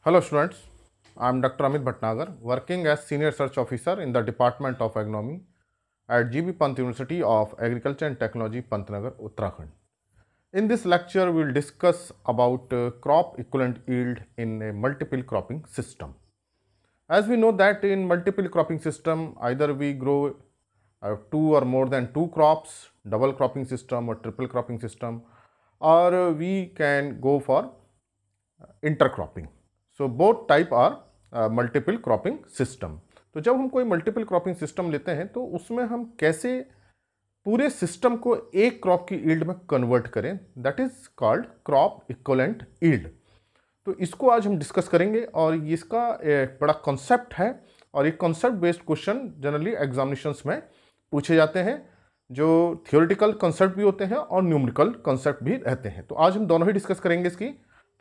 Hello students, I am Dr. Amit Bhatnagar, working as Senior Research Officer in the Department of Agronomy at GB Pant University of Agriculture and Technology, Pantnagar, Uttarakhand. In this lecture, we will discuss about crop equivalent yield in a multiple cropping system. As we know that in multiple cropping system, either we grow two or more than two crops, double cropping system or triple cropping system, or we can go for intercropping. So both type are multiple cropping system. तो जब हम कोई multiple cropping system लेते हैं तो उसमें हम कैसे पूरे सिस्टम को एक क्रॉप की यील्ड में कन्वर्ट करें, that is called crop equivalent yield. तो इसको आज हम डिस्कस करेंगे और इसका एक बड़ा कॉन्सेप्ट है और एक concept based question generally examinations में पूछे जाते हैं, जो थियोरिटिकल कॉन्सेप्ट भी होते हैं और न्यूमेरिकल कॉन्सेप्ट भी रहते हैं। तो आज हम दोनों ही डिस्कस करेंगे, इसकी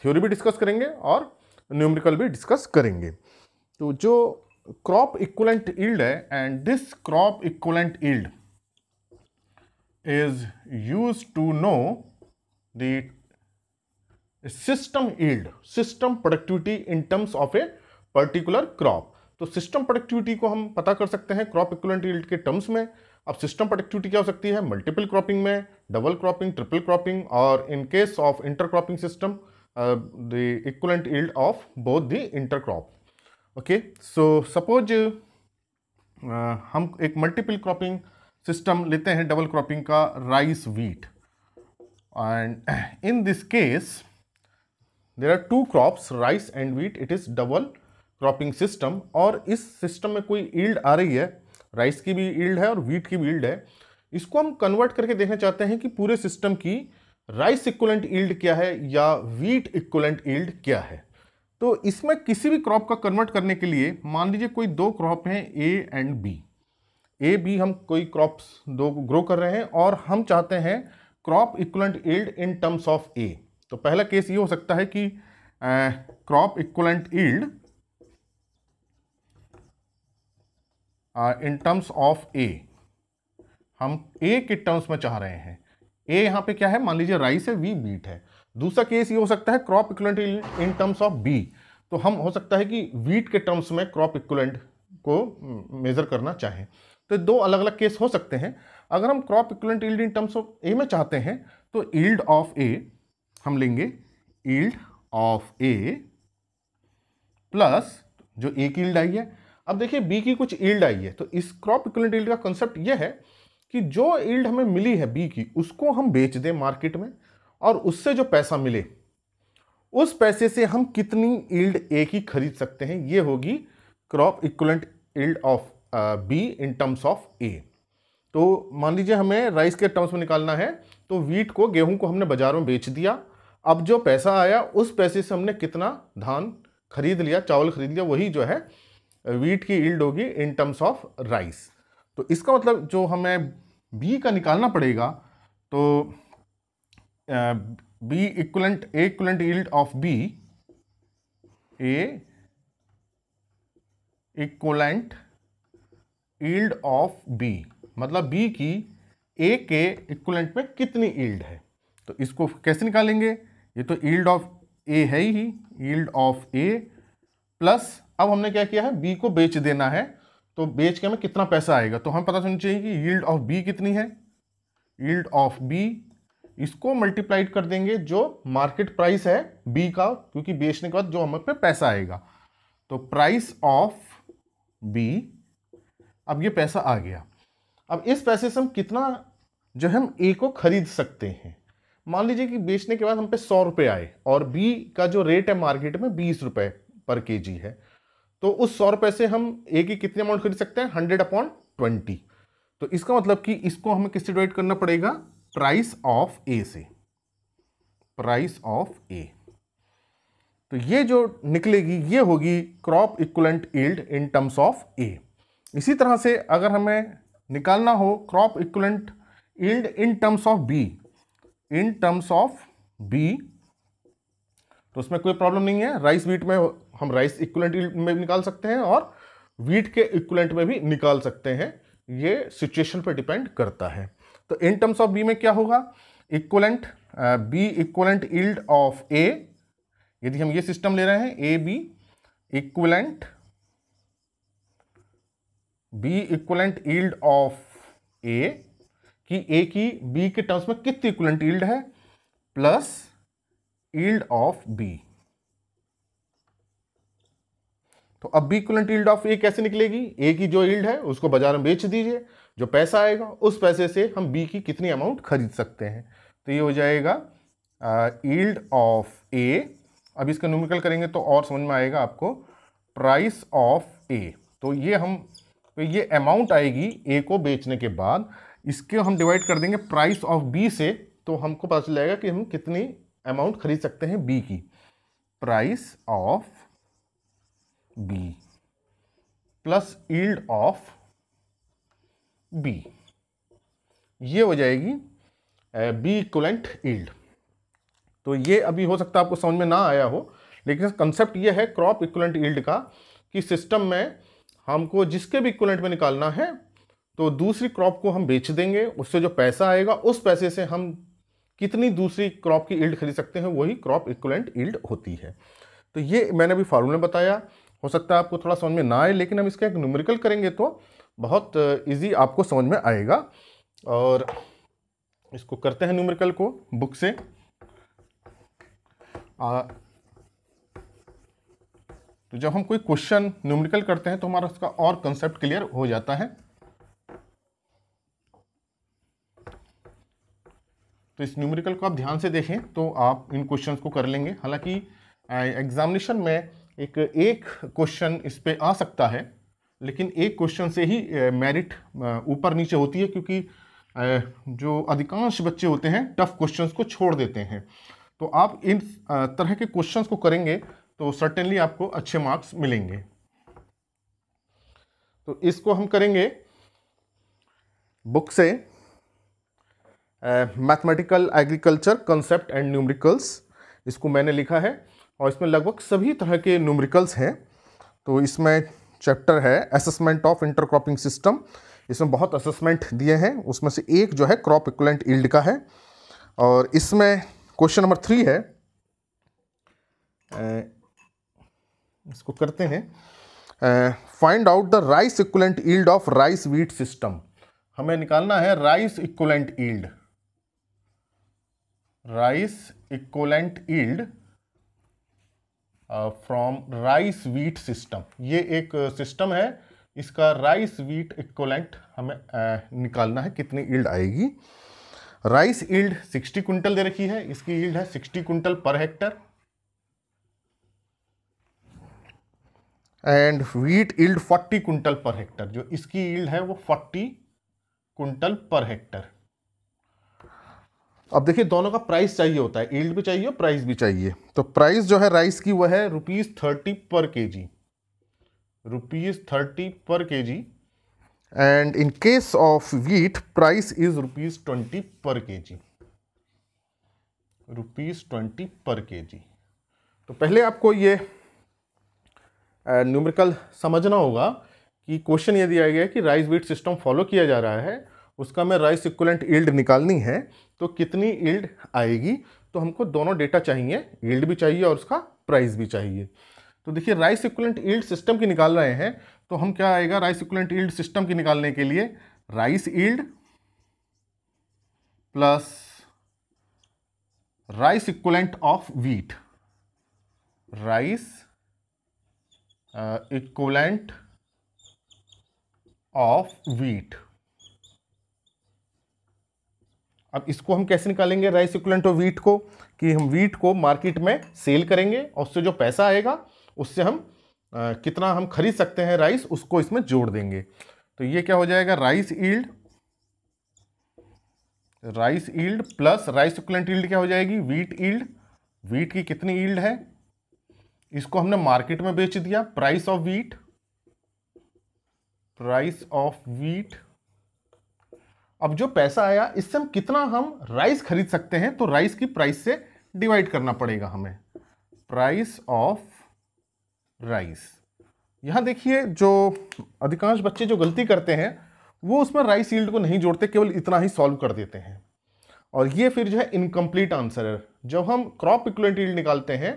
थ्योरी भी डिस्कस करेंगे और न्यूमेरिकल भी डिस्कस करेंगे। तो जो क्रॉप इक्विवेलेंट यील्ड है, and this crop equivalent yield is used to know the system yield, system productivity in terms of a particular crop. तो सिस्टम प्रोडक्टिविटी को हम पता कर सकते हैं क्रॉप इक्विवेलेंट यील्ड के टर्म्स में। अब सिस्टम प्रोडक्टिविटी क्या हो सकती है मल्टीपल क्रॉपिंग में, डबल क्रॉपिंग, ट्रिपल क्रॉपिंग, और in case of intercropping system the equivalent yield of both the intercrop. Okay, so suppose हम एक मल्टीपल क्रॉपिंग सिस्टम लेते हैं डबल क्रॉपिंग का, rice wheat, and in this case there are two crops rice and wheat, it is double cropping system. और इस system में कोई yield आ रही है, राइस की भी यील्ड है और वीट की भी यील्ड है। इसको हम कन्वर्ट करके देखना चाहते हैं कि पूरे सिस्टम की राइस इक्विवेलेंट यील्ड क्या है या वीट इक्विवेलेंट यील्ड क्या है। तो इसमें किसी भी क्रॉप का कन्वर्ट करने के लिए मान लीजिए कोई दो क्रॉप हैं A and B, A B हम कोई क्रॉप्स दो ग्रो कर रहे हैं और हम चाहते हैं crop equivalent yield in terms of A. तो पहला केस ये हो सकता है कि crop equivalent yield in terms of A, हम ए के टर्म्स में चाह रहे हैं। ए यहाँ पे क्या है, मान लीजिए राइस है, वी वीट है। दूसरा केस ये हो सकता है crop equivalent yield in terms of B, तो हम हो सकता है कि वीट के टर्म्स में क्रॉप इक्विवेलेंट को मेजर करना चाहें। तो दो अलग अलग केस हो सकते हैं। अगर हम crop equivalent yield in terms of A में चाहते हैं तो यील्ड ऑफ ए हम लेंगे, यील्ड ऑफ ए प्लस जो ए की यील्ड आई है। अब देखिए बी की कुछ यील्ड आई है, तो इस क्रॉप इक्विवेलेंट यील्ड का कंसेप्ट यह है कि जो यील्ड हमें मिली है बी की, उसको हम बेच दें मार्केट में और उससे जो पैसा मिले उस पैसे से हम कितनी यील्ड ए की खरीद सकते हैं, ये होगी crop equivalent yield of B in terms of A. तो मान लीजिए हमें राइस के टर्म्स में निकालना है, तो वीट को, गेहूं को हमने बाजार में बेच दिया। अब जो पैसा आया उस पैसे से हमने कितना धान खरीद लिया, चावल खरीद लिया, वही जो है वीट की यील्ड होगी इन टर्म्स ऑफ राइस। तो इसका मतलब जो हमें बी का निकालना पड़ेगा, तो B equivalent, A equivalent yield of B, A equivalent yield of B, मतलब बी की ए के इक्विवेलेंट में कितनी यील्ड है। तो इसको कैसे निकालेंगे, ये तो यील्ड ऑफ ए है ही, यील्ड ऑफ ए प्लस, अब हमने क्या किया है बी को बेच देना है, तो बेच के हमें कितना पैसा आएगा। तो हमें पता होना चाहिए कि यील्ड ऑफ बी कितनी है, यील्ड ऑफ बी, इसको मल्टीप्लाइड कर देंगे जो मार्केट प्राइस है बी का, क्योंकि बेचने के बाद जो हमें पे पैसा आएगा, तो प्राइस ऑफ बी। अब ये पैसा आ गया। अब इस पैसे से हम कितना जो हम ए को खरीद सकते हैं। मान लीजिए कि बेचने के बाद हम पे 100 रुपये आए और बी का जो रेट है मार्केट में 20 रुपये पर केजी है, तो उस 100 रुपये से हम ए की कितने अमाउंट खरीद सकते हैं, 100/20। तो इसका मतलब कि इसको हमें किससे डिवाइड करना पड़ेगा, प्राइस ऑफ ए से, प्राइस ऑफ ए। तो ये जो निकलेगी ये होगी crop equivalent yield in terms of A. इसी तरह से अगर हमें निकालना हो crop equivalent yield in terms of B, in terms of B, तो उसमें कोई प्रॉब्लम नहीं है। राइस वीट में हम राइस इक्विवेलेंट यील्ड में भी निकाल सकते हैं और वीट के इक्विवेलेंट में भी निकाल सकते हैं, ये सिचुएशन पर डिपेंड करता है। तो इन टर्म्स ऑफ बी में क्या होगा, equivalent B equivalent yield of A यदि हम ये सिस्टम ले रहे हैं A B equivalent yield of A, कि ए की बी के टर्म्स में कितनी इक्विवेलेंट यील्ड है, प्लस यील्ड ऑफ बी। तो अब B equivalent yield of A कैसे निकलेगी? ए की जो यील्ड है उसको बाजार में बेच दीजिए, जो पैसा आएगा उस पैसे से हम बी की कितनी अमाउंट खरीद सकते हैं। तो ये हो जाएगा यील्ड ऑफ ए। अब इसका न्यूमेरिकल करेंगे तो और समझ में आएगा आपको, प्राइस ऑफ ए। तो ये अमाउंट आएगी ए को बेचने के बाद, इसके हम डिवाइड कर देंगे प्राइस ऑफ बी से, तो हमको पता चल जाएगा कि हम कितनी अमाउंट खरीद सकते हैं बी की। Price of B plus yield of B, ये हो जाएगी बी इक्विवेलेंट यील्ड। तो ये अभी हो सकता है आपको समझ में ना आया हो, लेकिन कंसेप्ट ये है क्रॉप इक्विवेलेंट यील्ड का, कि सिस्टम में हमको जिसके भी इक्विवेलेंट में निकालना है तो दूसरी क्रॉप को हम बेच देंगे, उससे जो पैसा आएगा उस पैसे से हम कितनी दूसरी क्रॉप की यील्ड खरीद सकते हैं, वही क्रॉप इक्विवेलेंट यील्ड होती है। तो ये मैंने अभी फार्मूला बताया, हो सकता है आपको थोड़ा समझ में ना आए, लेकिन हम इसका एक न्यूमेरिकल करेंगे तो बहुत इजी आपको समझ में आएगा। और इसको करते हैं न्यूमेरिकल को बुक से। तो जब हम कोई क्वेश्चन न्यूमेरिकल करते हैं तो हमारा उसका और कंसेप्ट क्लियर हो जाता है। तो इस न्यूमेरिकल को आप ध्यान से देखें तो आप इन क्वेश्चंस को कर लेंगे। हालांकि एग्जामिनेशन में एक क्वेश्चन इस पे आ सकता है, लेकिन एक क्वेश्चन से ही मेरिट ऊपर नीचे होती है, क्योंकि जो अधिकांश बच्चे होते हैं टफ क्वेश्चंस को छोड़ देते हैं। तो आप इन तरह के क्वेश्चंस को करेंगे तो सर्टेनली आपको अच्छे मार्क्स मिलेंगे। तो इसको हम करेंगे बुक से, mathematical agriculture concept and numericals, इसको मैंने लिखा है और इसमें लगभग सभी तरह के न्यूमेरिकल्स हैं। तो इसमें चैप्टर है असेसमेंट ऑफ इंटरक्रॉपिंग सिस्टम, इसमें बहुत असेसमेंट दिए हैं, उसमें से एक जो है क्रॉप इक्विवेलेंट यील्ड का है। और इसमें क्वेश्चन नंबर 3 है, इसको करते हैं, find out the rice equivalent yield of rice wheat system. हमें निकालना है rice equivalent yield, rice equivalent yield from rice wheat system. ये एक सिस्टम है, इसका राइस व्हीट इक्विवेलेंट हमें निकालना है, कितनी यील्ड आएगी। राइस यील्ड 60 कुंटल दे रखी है, इसकी यील्ड है 60 quintal per hectare, and wheat yield 40 quintal per hectare, जो इसकी यील्ड है वो 40 कुंटल पर हेक्टर। अब देखिए दोनों का प्राइस चाहिए होता है, यील्ड भी चाहिए और प्राइस भी चाहिए। तो प्राइस जो है राइस की वह है ₹30 पर केजी, ₹30 पर KG, and in case of wheat price is ₹20 पर केजी, ₹20 पर केजी। तो पहले आपको ये न्यूमेरिकल समझना होगा कि क्वेश्चन ये दिया गया है कि राइस व्हीट सिस्टम फॉलो किया जा रहा है, उसका में राइस इक्विवेलेंट यील्ड निकालनी है, तो कितनी यील्ड आएगी। तो हमको दोनों डेटा चाहिए, यील्ड भी चाहिए और उसका प्राइस भी चाहिए। तो देखिए राइस इक्विवेलेंट यील्ड सिस्टम की निकाल रहे हैं, तो हम क्या आएगा राइस इक्विवेलेंट यील्ड सिस्टम की निकालने के लिए, rice yield plus rice equivalent of wheat, rice equivalent of wheat. अब इसको हम कैसे निकालेंगे राइस इक्विवेलेंट ऑफ व्हीट को, कि हम व्हीट को मार्केट में सेल करेंगे और उससे जो पैसा आएगा उससे हम कितना हम खरीद सकते हैं राइस, उसको इसमें जोड़ देंगे। तो ये क्या हो जाएगा, rice yield plus rice equivalent yield क्या हो जाएगी, व्हीट यील्ड। व्हीट की कितनी यील्ड है, इसको हमने मार्केट में बेच दिया, प्राइस ऑफ व्हीट। अब जो पैसा आया इससे हम कितना हम राइस खरीद सकते हैं, तो राइस की प्राइस से डिवाइड करना पड़ेगा हमें, प्राइस ऑफ राइस। यहां देखिए जो अधिकांश बच्चे जो गलती करते हैं वो उसमें राइस यील्ड को नहीं जोड़ते, केवल इतना ही सॉल्व कर देते हैं, और ये फिर जो है इनकम्प्लीट आंसर है। जब हम क्रॉप इक्विवेलेंट यील्ड निकालते हैं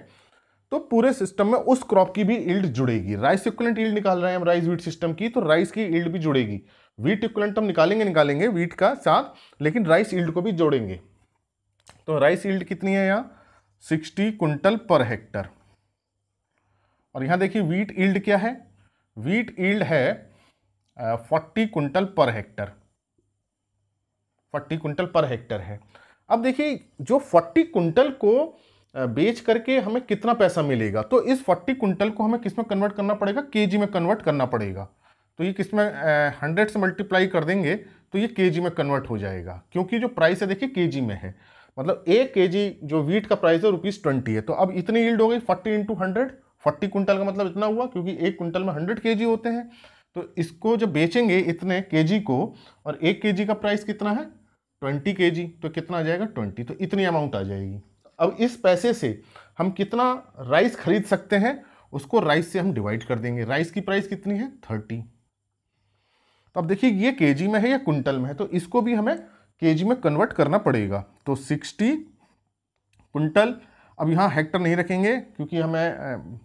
तो पूरे सिस्टम में उस क्रॉप की भी यील्ड जुड़ेगी। राइस इक्विवेलेंट यील्ड निकाल रहे हैं हम राइस वीट सिस्टम की, तो राइस की यील्ड भी जुड़ेगी। वीट इक्विवेलेंट हम निकालेंगे वीट का साथ, लेकिन राइस यील्ड को भी जोड़ेंगे। तो राइस यील्ड कितनी है यहाँ 60 कुंटल पर हेक्टर। और यहाँ देखिए वीट यील्ड क्या है, वीट यील्ड है 40 quintal per hectare, 40 quintal per hectare है। अब देखिए जो 40 कुंटल को बेच करके हमें कितना पैसा मिलेगा, तो इस 40 कुंटल को हमें किस में कन्वर्ट करना पड़ेगा, केजी में कन्वर्ट करना पड़ेगा। तो ये किस में 100 से मल्टीप्लाई कर देंगे तो ये केजी में कन्वर्ट हो जाएगा, क्योंकि जो प्राइस है देखिए केजी में है। मतलब 1 केजी जो वीट का प्राइस है ₹20 है। तो अब इतनी यील्ड हो गई 40 इंटू 100, 40 कुंटल का मतलब इतना हुआ, क्योंकि 1 कुंटल में 100 केजी होते हैं। तो इसको जब बेचेंगे इतने केजी को, और 1 केजी का प्राइस कितना है 20 केजी, तो कितना आ जाएगा 20, तो इतनी अमाउंट आ जाएगी। अब इस पैसे से हम कितना राइस खरीद सकते हैं, उसको राइस से हम डिवाइड कर देंगे। राइस की प्राइस कितनी है 30। तो अब देखिए ये केजी में है या कुंटल में है, तो इसको भी हमें केजी में कन्वर्ट करना पड़ेगा। तो 60 कुंटल, अब यहाँ हेक्टर नहीं रखेंगे क्योंकि हमें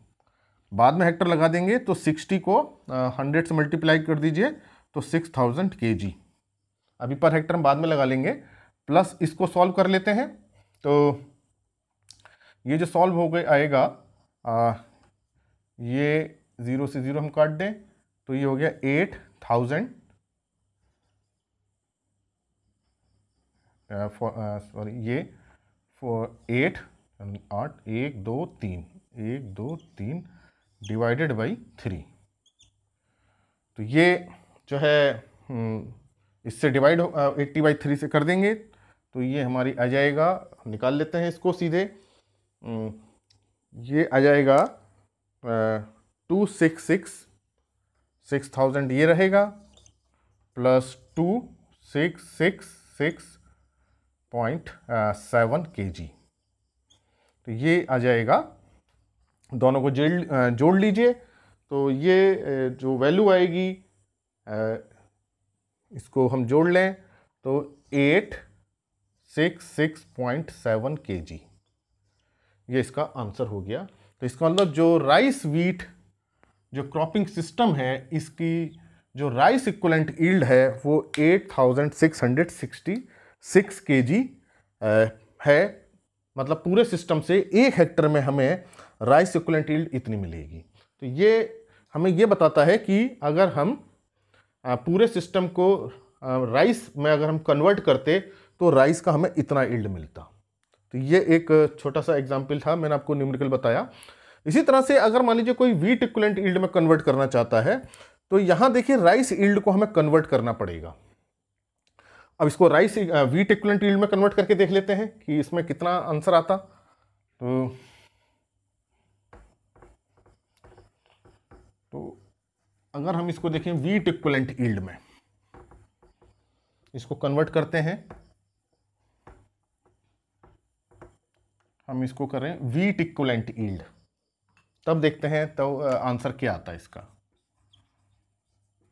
बाद में हेक्टर लगा देंगे। तो 60 को 100 से मल्टीप्लाई कर दीजिए तो 6000 केजी। अभी पर हेक्टर हम बाद में लगा लेंगे। प्लस इसको सॉल्व कर लेते हैं, तो ये जो सॉल्व हो गए आएगा, ये 0 से 0 हम काट दें तो ये हो गया 8000, सॉरी ये 8 1 2 3 1 2 3 डिवाइडेड बाई 3। तो ये जो है इससे डिवाइड 80/3 से कर देंगे तो ये हमारी आ जाएगा, निकाल लेते हैं इसको सीधे। ये आ जाएगा 266,6000 ये रहेगा, प्लस 2666.7 kg। तो ये आ जाएगा, दोनों को जोड़ लीजिए तो ये जो वैल्यू आएगी इसको हम जोड़ लें तो 866.7 kg, ये इसका आंसर हो गया। तो इसका मतलब जो राइस वीट जो क्रॉपिंग सिस्टम है, इसकी जो राइस इक्विवेलेंट यील्ड है वो 8666 kg है। मतलब पूरे सिस्टम से 1 हेक्टर में हमें राइस इक्विवेलेंट यील्ड इतनी मिलेगी। तो ये हमें ये बताता है कि अगर हम पूरे सिस्टम को राइस में अगर हम कन्वर्ट करते तो राइस का हमें इतना यील्ड मिलता। तो ये एक छोटा सा एग्जाम्पल था, मैंने आपको न्यूमेरिकल बताया। इसी तरह से अगर मान लीजिए कोई वीट इक्विवेलेंट यील्ड में कन्वर्ट करना चाहता है तो यहाँ देखिए राइस यील्ड को हमें कन्वर्ट करना पड़ेगा। अब इसको राइस वीट इक्विवेलेंट यील्ड में कन्वर्ट करके देख लेते हैं कि इसमें कितना आंसर आता। तो अगर हम इसको देखें वीट इक्विवेलेंट यील्ड में, इसको कन्वर्ट करते हैं, हम इसको करें वीट इक्विवेलेंट यील्ड, तब देखते हैं तो आंसर क्या आता है इसका।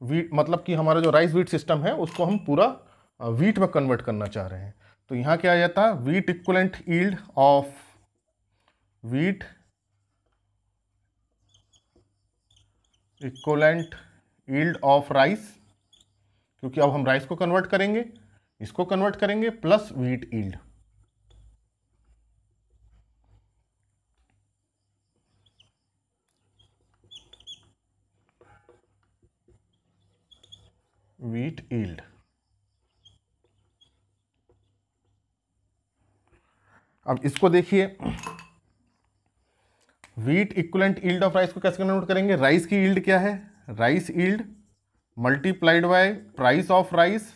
वीट मतलब कि हमारा जो राइस वीट सिस्टम है उसको हम पूरा वीट में कन्वर्ट करना चाह रहे हैं। तो यहाँ क्या आ जाता है, wheat equivalent yield of wheat equivalent yield of rice, क्योंकि अब हम राइस को कन्वर्ट करेंगे, इसको कन्वर्ट करेंगे, plus wheat yield. Wheat yield, अब इसको देखिए wheat equivalent yield of rice को कैसे कन्वर्ट करेंगे। राइस की यील्ड क्या है, rice yield multiplied by price of rice,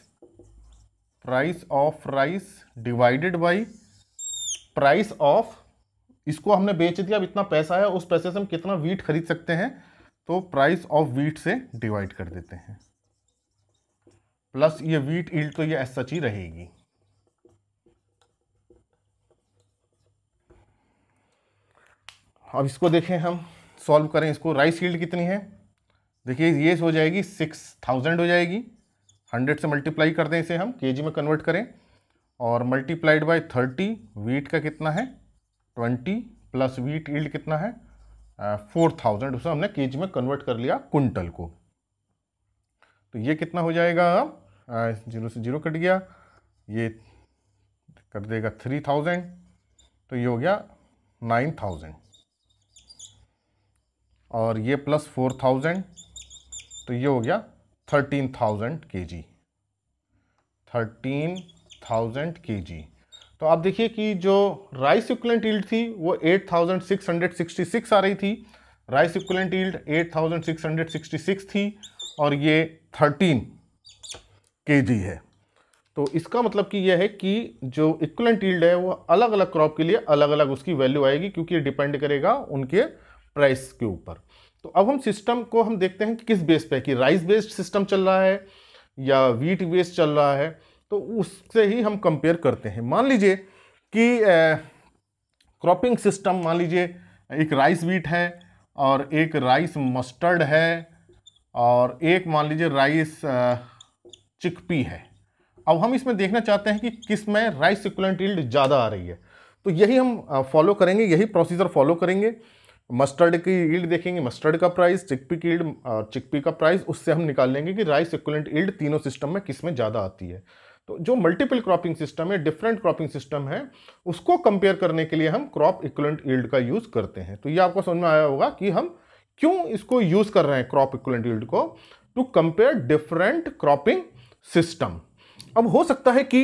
price of rice divided by price of, इसको हमने बेच दिया, अब इतना पैसा है, उस पैसे से हम कितना वीट खरीद सकते हैं, तो प्राइस ऑफ वीट से डिवाइड कर देते हैं, प्लस ये वीट यील्ड तो ये ऐसा सच ही रहेगी। अब इसको देखें, हम सॉल्व करें इसको, राइस यील्ड कितनी है, देखिए ये हो जाएगी 6000 हो जाएगी। 100 से मल्टीप्लाई कर दें इसे हम, केजी में कन्वर्ट करें, और मल्टीप्लाइड बाय 30, वीट का कितना है 20, प्लस वीट यील्ड कितना है 4000, उसे हमने केजी में कन्वर्ट कर लिया कुंटल को। तो ये कितना हो जाएगा, 0 से 0 कट गया, ये कर देगा 3000, तो ये हो गया 9000, और ये प्लस 4000, तो ये हो गया 13,000 kg, 13,000 kg। तो आप देखिए कि जो राइस इक्विवेलेंट यील्ड थी वो 8666 आ रही थी, राइस इक्विवेलेंट यील्ड 8666 थी, और ये 13 kg है। तो इसका मतलब कि यह है कि जो इक्विवेलेंट यील्ड है वो अलग अलग क्रॉप के लिए अलग अलग उसकी वैल्यू आएगी, क्योंकि ये डिपेंड करेगा उनके प्राइस के ऊपर। तो अब हम सिस्टम को हम देखते हैं कि किस बेस पे, कि राइस बेस्ड सिस्टम चल रहा है या वीट बेस्ड चल रहा है, तो उससे ही हम कंपेयर करते हैं। मान लीजिए कि क्रॉपिंग सिस्टम, मान लीजिए एक राइस वीट है और एक राइस मस्टर्ड है और एक मान लीजिए राइस चिकपी है। अब हम इसमें देखना चाहते हैं कि किस में राइस इक्विवेलेंट यील्ड ज़्यादा आ रही है, तो यही हम फॉलो करेंगे, यही प्रोसीजर फॉलो करेंगे। मस्टर्ड की यील्ड देखेंगे, मस्टर्ड का प्राइस, चिकपी की यील्ड और चिकपी का प्राइस, उससे हम निकाल लेंगे कि राइस इक्विवेलेंट यील्ड तीनों सिस्टम में किस में ज़्यादा आती है। तो जो मल्टीपल क्रॉपिंग सिस्टम है, डिफरेंट क्रॉपिंग सिस्टम है, उसको कंपेयर करने के लिए हम क्रॉप इक्विवेलेंट यील्ड का यूज़ करते हैं। तो ये आपको समझ में आया होगा कि हम क्यों इसको यूज़ कर रहे हैं, क्रॉप इक्विवेलेंट यील्ड को, to compare different cropping system. अब हो सकता है कि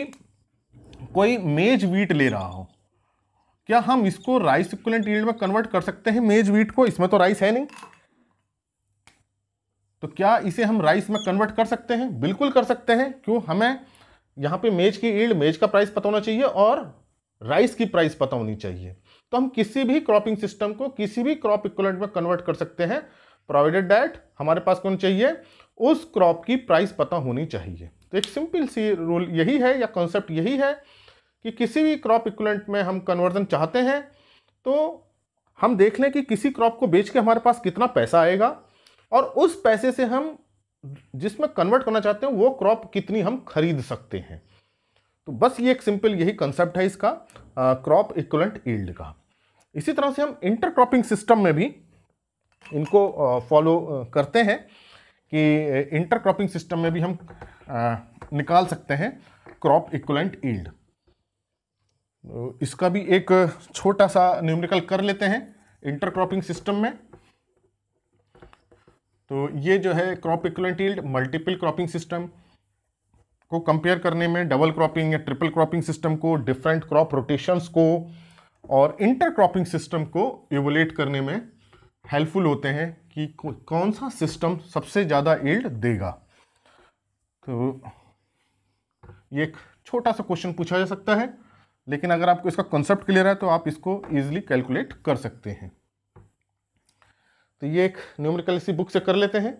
कोई मेज वीट ले रहा हो, क्या हम इसको राइस इक्विवेलेंट यील्ड में कन्वर्ट कर सकते हैं मेज वीट को? इसमें तो राइस है नहीं, तो क्या इसे हम राइस में कन्वर्ट कर सकते हैं? बिल्कुल कर सकते हैं। क्यों? हमें यहां पे मेज की यील्ड, मेज का प्राइस पता होना चाहिए और राइस की प्राइस पता होनी चाहिए। तो हम किसी भी क्रॉपिंग सिस्टम को किसी भी क्रॉप इक्विवेलेंट में कन्वर्ट कर सकते हैं, प्रोवाइडेड दैट हमारे पास कौन चाहिए, उस क्रॉप की प्राइस पता होनी चाहिए। तो एक सिंपल सी रूल यही है, या कॉन्सेप्ट यही है, कि किसी भी क्रॉप इक्विवेलेंट में हम कन्वर्जन चाहते हैं तो हम देख लें कि किसी क्रॉप को बेच के हमारे पास कितना पैसा आएगा, और उस पैसे से हम जिसमें कन्वर्ट करना चाहते हैं वो क्रॉप कितनी हम खरीद सकते हैं। तो बस ये एक सिंपल यही कंसेप्ट है इसका, क्रॉप इक्विवेलेंट यील्ड का। इसी तरह से हम इंटरक्रॉपिंग सिस्टम में भी इनको फॉलो करते हैं, कि इंटरक्रॉपिंग सिस्टम में भी हम निकाल सकते हैं क्रॉप इक्विवेलेंट यील्ड। इसका भी एक छोटा सा न्यूमेरिकल कर लेते हैं इंटरक्रॉपिंग सिस्टम में। तो ये जो है crop equivalent yield, multiple cropping system को कंपेयर करने में, डबल क्रॉपिंग या ट्रिपल क्रॉपिंग सिस्टम को, डिफरेंट क्रॉप रोटेशंस को और इंटरक्रॉपिंग सिस्टम को इवोल्यूट करने में हेल्पफुल होते हैं कि कौन सा सिस्टम सबसे ज़्यादा यील्ड देगा। तो ये एक छोटा सा क्वेश्चन पूछा जा सकता है, लेकिन अगर आपको इसका कॉन्सेप्ट क्लियर है तो आप इसको इजीली कैलकुलेट कर सकते हैं। तो ये एक न्यूमेरिकल इसी बुक से कर लेते हैं।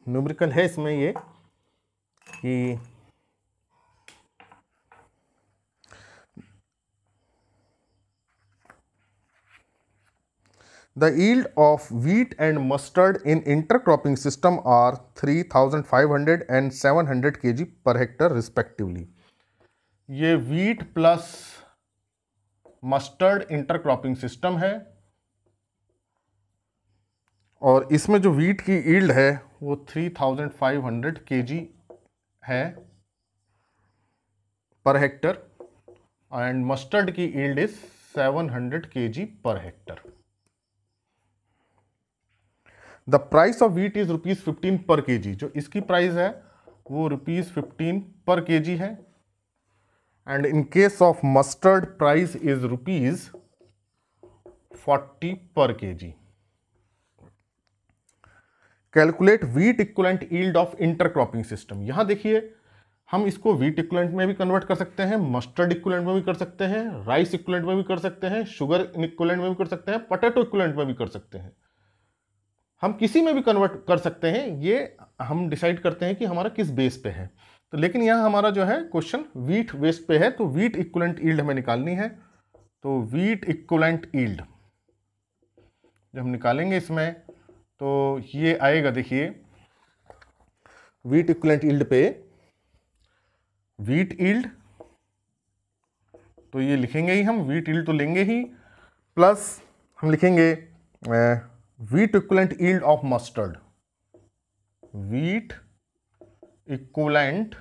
न्यूमेरिकल है इसमें ये कि the yield of wheat and mustard in intercropping system are 3,500 and 700 kg per hectare respectively। ये wheat plus mustard intercropping system है, और इसमें जो wheat की yield है वो 3,500 kg है पर हेक्टर, एंड मस्टर्ड की yield is 700 kg per hectare. The price of wheat is ₹15 पर केजी, जो इसकी प्राइस है वो ₹15 पर केजी है, and in case of mustard price is ₹40 पर KG. Calculate wheat equivalent yield of intercropping system. यहां देखिए हम इसको व्हीट इक्विवेलेंट में भी कन्वर्ट कर सकते हैं, मस्टर्ड इक्विवेलेंट में भी कर सकते हैं, राइस इक्विवेलेंट में भी कर सकते हैं, शुगर इक्विवेलेंट में भी कर सकते हैं, पोटैटो इक्विवेलेंट में भी कर सकते हैं। हम किसी में भी कन्वर्ट कर सकते हैं, ये हम डिसाइड करते हैं कि हमारा किस बेस पे है। तो लेकिन यहाँ हमारा जो है क्वेश्चन व्हीट बेस पे है, तो व्हीट इक्विवेलेंट यील्ड हमें निकालनी है। तो व्हीट इक्विवेलेंट यील्ड जब हम निकालेंगे इसमें, तो ये आएगा, देखिए व्हीट इक्विवेलेंट यील्ड पे वीट यील्ड, तो ये लिखेंगे ही हम, वीट यील्ड तो लेंगे ही, प्लस हम लिखेंगे wheat equivalent yield of mustard, wheat equivalent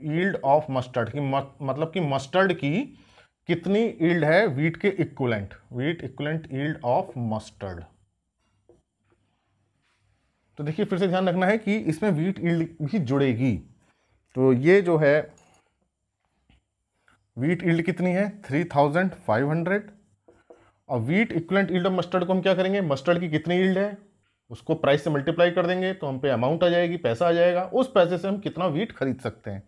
yield of mustard की मतलब कि मस्टर्ड की कितनी यील्ड है वीट के equivalent, wheat equivalent yield of mustard. तो देखिए फिर से ध्यान रखना है कि इसमें वीट यील्ड भी जुड़ेगी। तो ये जो है वीट यील्ड कितनी है 3500, और wheat equivalent yield of mustard को हम क्या करेंगे, मस्टर्ड की कितनी यील्ड है उसको प्राइस से मल्टीप्लाई कर देंगे तो हम पे अमाउंट आ जाएगी, पैसा आ जाएगा, उस पैसे से हम कितना वीट खरीद सकते हैं।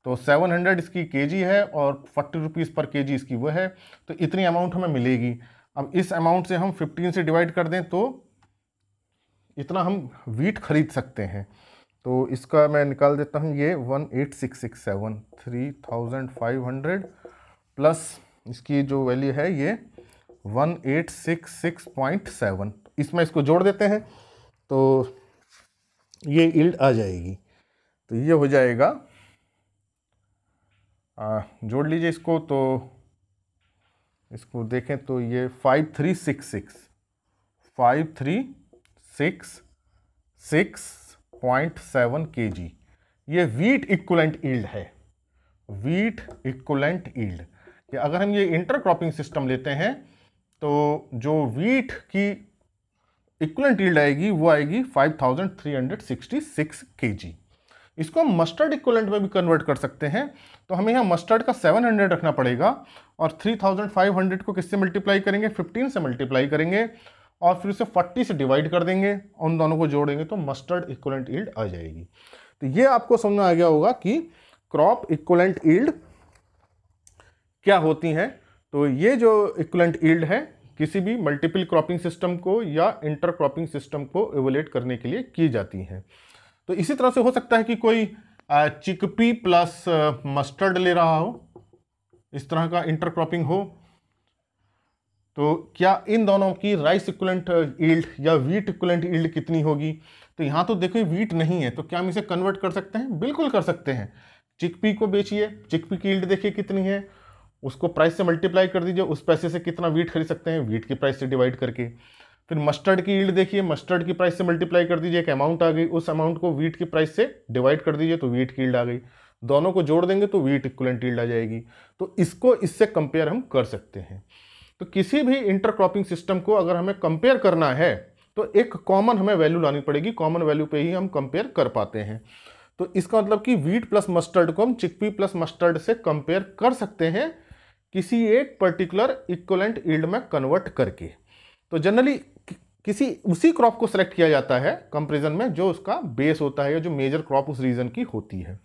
तो 700 इसकी केजी है और 40 रुपीज़ पर केजी इसकी वो है, तो इतनी अमाउंट हमें मिलेगी। अब इस अमाउंट से हम 15 से डिवाइड कर दें तो इतना हम वीट खरीद सकते हैं। तो इसका मैं निकाल देता हूँ, ये 18667, 3500 प्लस इसकी जो वैल्यू है ये 1866.7, इसमें इसको जोड़ देते हैं तो ये यील्ड आ जाएगी। तो ये हो जाएगा, जोड़ लीजिए इसको, तो इसको देखें तो ये 5366.7 kg, ये वीट इक्विवेलेंट यील्ड है, वीट इक्विवेलेंट यील्ड। कि अगर हम ये इंटरक्रॉपिंग सिस्टम लेते हैं तो जो वीट की इक्विवेलेंट यील्ड आएगी वो आएगी 5366 kg। इसको हम मस्टर्ड इक्विवेलेंट में भी कन्वर्ट कर सकते हैं, तो हमें यहाँ मस्टर्ड का 700 रखना पड़ेगा और 3500 को किससे मल्टीप्लाई करेंगे, 15 से मल्टीप्लाई करेंगे और फिर उसे 40 से डिवाइड कर देंगे, उन दोनों को जोड़ेंगे तो मस्टर्ड इक्विवेलेंट यील्ड आ जाएगी। तो ये आपको समझ में आ गया होगा कि क्रॉप इक्विवेलेंट यील्ड क्या होती है। तो ये जो इक्विवेलेंट यील्ड है किसी भी मल्टीपल क्रॉपिंग सिस्टम को या इंटर क्रॉपिंग सिस्टम को इवैल्यूएट करने के लिए की जाती है। तो इसी तरह से हो सकता है कि कोई चिकपी प्लस मस्टर्ड ले रहा हो, इस तरह का इंटर क्रॉपिंग हो, तो क्या इन दोनों की राइस इक्विवेलेंट यील्ड या वीट इक्विवेलेंट यील्ड कितनी होगी। तो यहाँ तो देखो वीट नहीं है, तो क्या हम इसे कन्वर्ट कर सकते हैं, बिल्कुल कर सकते हैं। चिकपी को बेचिए, चिकपी की यील्ड देखिए कितनी है, उसको प्राइस से मल्टीप्लाई कर दीजिए, उस पैसे से कितना वीट खरीद सकते हैं, वीट की प्राइस से डिवाइड करके। फिर मस्टर्ड की यील्ड देखिए, मस्टर्ड की प्राइस से मल्टीप्लाई कर दीजिए, एक अमाउंट आ गई, उस अमाउंट को वीट की प्राइस से डिवाइड कर दीजिए तो वीट की यील्ड आ गई, दोनों को जोड़ देंगे तो वीट इक्विवेलेंट यील्ड आ जाएगी। तो इसको इससे कंपेयर हम कर सकते हैं। तो किसी भी इंटरक्रॉपिंग सिस्टम को अगर हमें कंपेयर करना है तो एक कॉमन हमें वैल्यू लानी पड़ेगी, कॉमन वैल्यू पे ही हम कंपेयर कर पाते हैं। तो इसका मतलब कि वीट प्लस मस्टर्ड को हम चिकपी प्लस मस्टर्ड से कंपेयर कर सकते हैं किसी एक पर्टिकुलर इक्विवेलेंट यील्ड में कन्वर्ट करके। तो जनरली किसी उसी क्रॉप को सिलेक्ट किया जाता है कंपैरिजन में जो उसका बेस होता है या जो मेजर क्रॉप उस रीजन की होती है।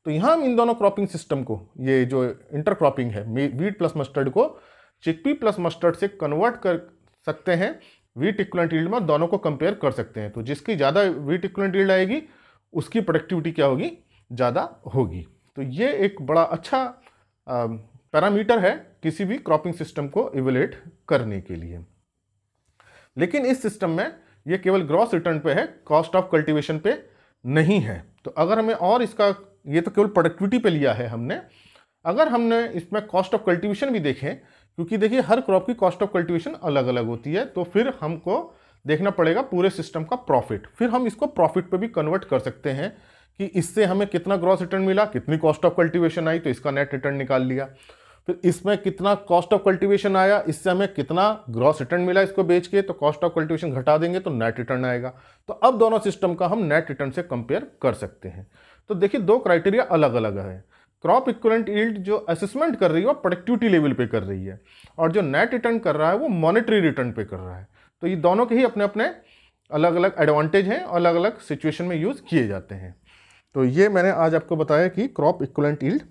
तो यहाँ हम इन दोनों क्रॉपिंग सिस्टम को, ये जो इंटरक्रॉपिंग है वीट प्लस मस्टर्ड को चिकपी प्लस मस्टर्ड से कन्वर्ट कर सकते हैं वीट इक्विवेलेंट यील्ड में, दोनों को कंपेयर कर सकते हैं। तो जिसकी ज़्यादा वीट इक्विवेलेंट यील्ड आएगी उसकी प्रोडक्टिविटी क्या होगी, ज़्यादा होगी। तो ये एक बड़ा अच्छा पैरामीटर है किसी भी क्रॉपिंग सिस्टम को इवैल्यूएट करने के लिए। लेकिन इस सिस्टम में ये केवल ग्रॉस रिटर्न पे है, कॉस्ट ऑफ कल्टीवेशन पे नहीं है। तो अगर हमें और इसका, ये तो केवल प्रोडक्टिविटी पे लिया है हमने, अगर हमने इसमें कॉस्ट ऑफ कल्टीवेशन भी देखें, क्योंकि देखिए हर क्रॉप की कॉस्ट ऑफ कल्टीवेशन अलग अलग होती है, तो फिर हमको देखना पड़ेगा पूरे सिस्टम का प्रॉफिट। फिर हम इसको प्रॉफिट पे भी कन्वर्ट कर सकते हैं कि इससे हमें कितना ग्रॉस रिटर्न मिला, कितनी कॉस्ट ऑफ कल्टीवेशन आई तो इसका नेट रिटर्न निकाल लिया। फिर इसमें कितना कॉस्ट ऑफ कल्टीवेशन आया, इससे हमें कितना ग्रॉस रिटर्न मिला इसको बेच के, तो कॉस्ट ऑफ कल्टीवेशन घटा देंगे तो नेट रिटर्न आएगा। तो अब दोनों सिस्टम का हम नेट रिटर्न से कंपेयर कर सकते हैं। तो देखिए दो क्राइटेरिया अलग अलग है। क्रॉप इक्विवेलेंट यील्ड जो असेसमेंट कर रही है वो प्रोडक्टिविटी लेवल पे कर रही है, और जो नेट रिटर्न कर रहा है वो मॉनेटरी रिटर्न पे कर रहा है। तो ये दोनों के ही अपने अपने अलग अलग एडवांटेज हैं, अलग अलग सिचुएशन में यूज किए जाते हैं। तो ये मैंने आज आपको बताया कि क्रॉप इक्विवेलेंट यील्ड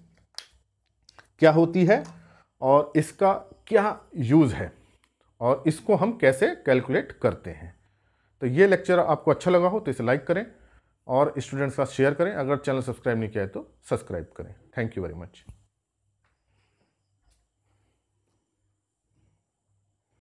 क्या होती है और इसका क्या यूज़ है और इसको हम कैसे कैलकुलेट करते हैं। तो ये लेक्चर आपको अच्छा लगा हो तो इसे लाइक करें और स्टूडेंट्स के साथ शेयर करें। अगर चैनल सब्सक्राइब नहीं किया है तो सब्सक्राइब करें। Thank you very much.